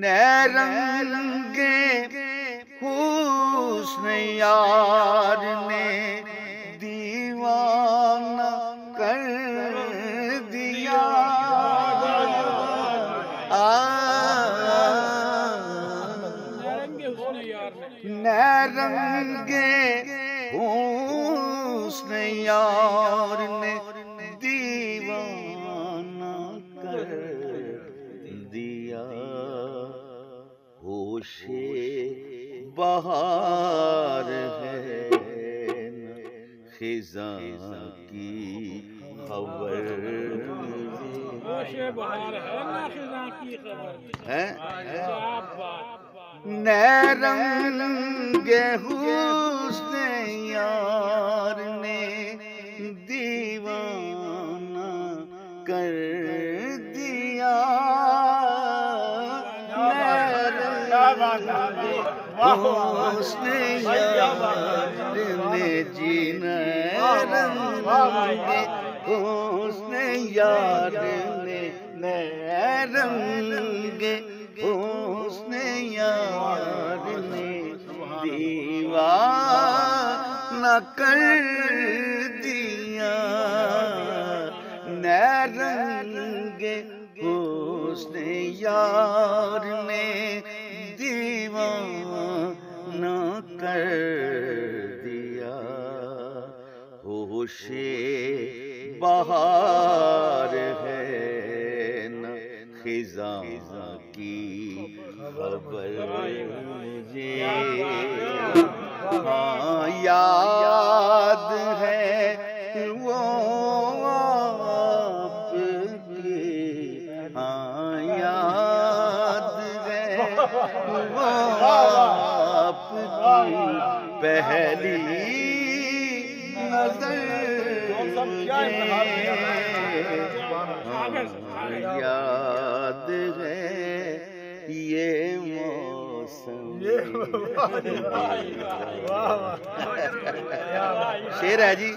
رنگ حسن یار نے دیوانہ کر دیا رنگ حسن یار نے دیوانہ کر دیا ہوش بہار ہے خزاں کی خبر ہوش بہار ہے نا خزاں کی خبر ہے رنگ حسن یار نے دیوانہ کر دیا حسن یار نے جینا رنگ حسن یار نے رنگ حسن یار نے دیوانہ کر دیا رنگ حسن یار نے دیوانہ کر دیا ہوش بہار ہے نہ خزاں کی خبر ہاں یاد ہے وہ آپ کی ہاں یاد ہے وہ آپ کی پہلی نظر یاد ہے یہ موسم شعر ہے جی